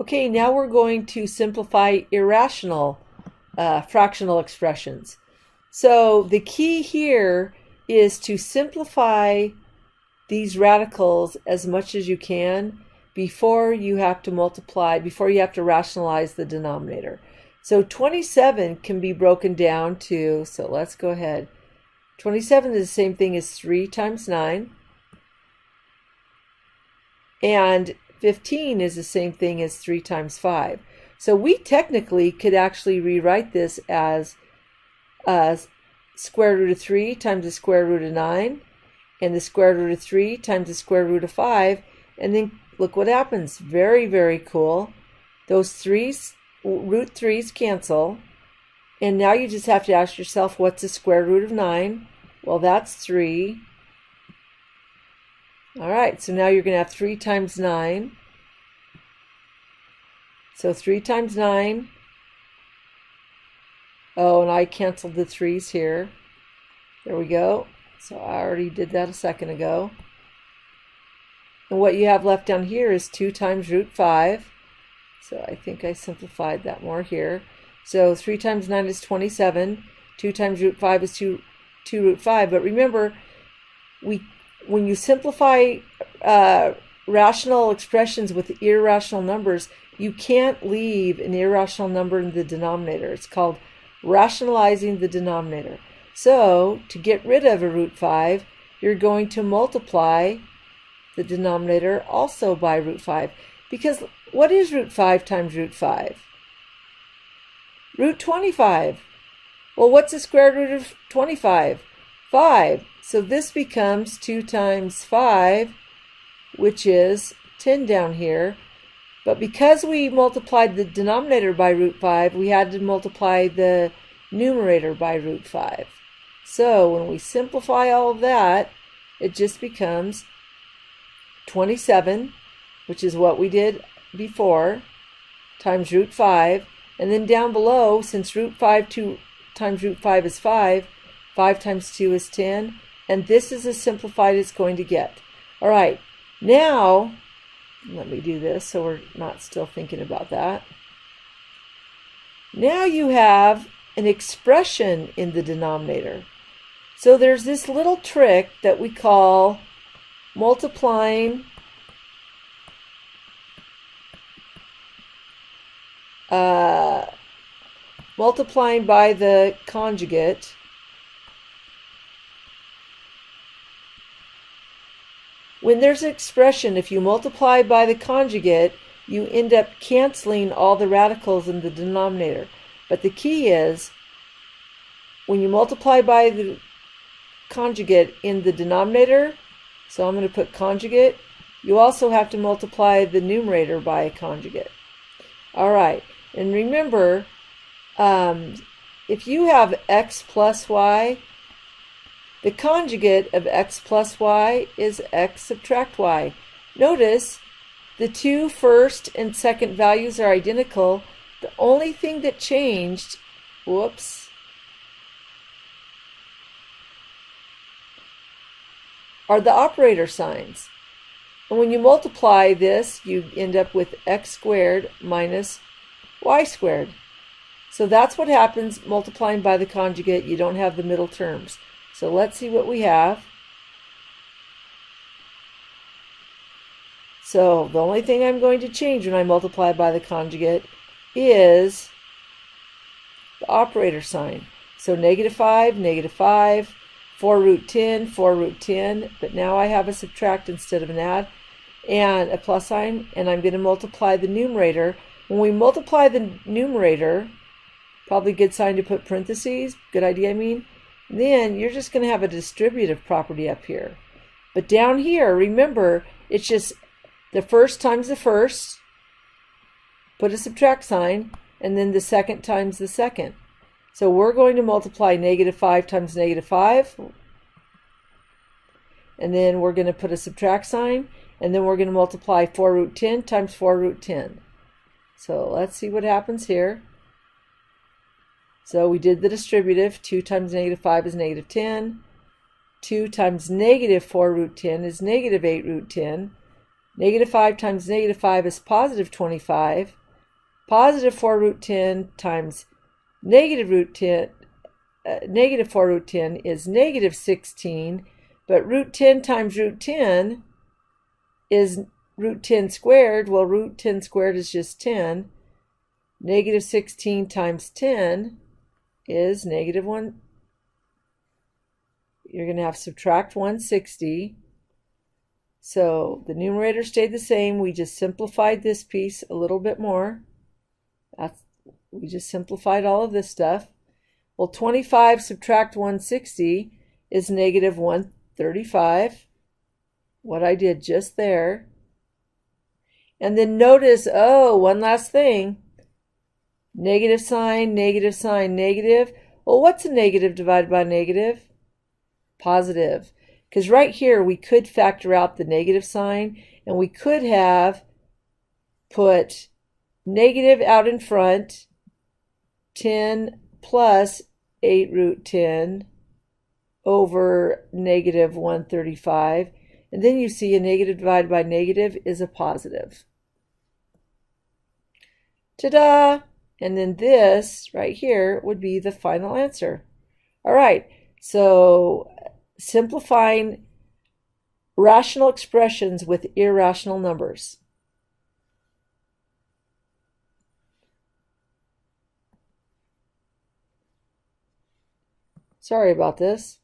Okay, now we're going to simplify irrational fractional expressions. So the key here is to simplify these radicals as much as you can before you have to multiply, before you have to rationalize the denominator. So 27 can be broken down to, so let's go ahead. 27 is the same thing as 3 times 9. And 15 is the same thing as 3 times 5. So we technically could actually rewrite this as square root of 3 times the square root of 9, and the square root of 3 times the square root of 5, and then look what happens. Very, very cool. Those root 3's cancel, and now you just have to ask yourself, what's the square root of 9? Well, that's 3. All right, so now you're going to have 3 times 9. So 3 times 9. Oh, and I canceled the 3's here. There we go. So I already did that a second ago. And what you have left down here is 2 times root 5. So I think I simplified that more here. So 3 times 9 is 27. 2 times root 5 is 2 root 5. But remember, when you simplify rational expressions with irrational numbers, you can't leave an irrational number in the denominator. It's called rationalizing the denominator. So to get rid of a root 5, you're going to multiply the denominator also by root 5. Because what is root 5 times root 5? Root 25. Well, what's the square root of 25? 5. So this becomes 2 times 5, which is 10 down here. But because we multiplied the denominator by root 5, we had to multiply the numerator by root 5. So when we simplify all of that, it just becomes 27, which is what we did before, times root 5. And then down below, since root 5 times root 5 is 5, 5 times 2 is 10. And this is as simplified as it's going to get. All right, now let me do this so we're not still thinking about that. Now you have an expression in the denominator. So there's this little trick that we call multiplying by the conjugate. When there's an expression, if you multiply by the conjugate, you end up canceling all the radicals in the denominator. But the key is, when you multiply by the conjugate in the denominator, so I'm going to put conjugate, you also have to multiply the numerator by a conjugate. All right, and remember, if you have x plus y, the conjugate of x plus y is x subtract y. Notice the two first and second values are identical. The only thing that changed, are the operator signs. And when you multiply this, you end up with x squared minus y squared. So that's what happens multiplying by the conjugate. You don't have the middle terms. So let's see what we have. So the only thing I'm going to change when I multiply by the conjugate is the operator sign. So -5, 4 root 10, 4 root 10, but now I have a subtract instead of an add, and a plus sign, and I'm going to multiply the numerator. When we multiply the numerator, probably a good sign to put parentheses, good idea I mean, then you're just going to have a distributive property up here. But down here, remember, it's just the first times the first, put a subtract sign, and then the second times the second. So we're going to multiply -5 times -5, and then we're going to put a subtract sign, and then we're going to multiply 4 root 10 times 4 root 10. So let's see what happens here. So we did the distributive. 2 times -5 is -10. 2 times -4 root 10 is -8 root 10. Negative 5 times negative 5 is positive 25. Positive 4 root 10 times negative root 10, negative 4 root 10 is negative 16. But root 10 times root 10 is root 10 squared. Well, root 10 squared is just 10. Negative 16 times 10 is negative 1. You're going to have to subtract 160. So the numerator stayed the same. We just simplified this piece a little bit more. We just simplified all of this stuff. Well, 25 subtract 160 is negative 135. What I did just there. And then notice, oh, one last thing. Negative sign, negative sign, negative. Well, what's a negative divided by negative? Positive. Because right here we could factor out the negative sign, and we could have put negative out in front, 10 plus 8 root 10 over negative 135. And then you see a negative divided by negative is a positive. Ta-da! And then this right here would be the final answer. All right, so simplifying rational expressions with irrational numbers. Sorry about this.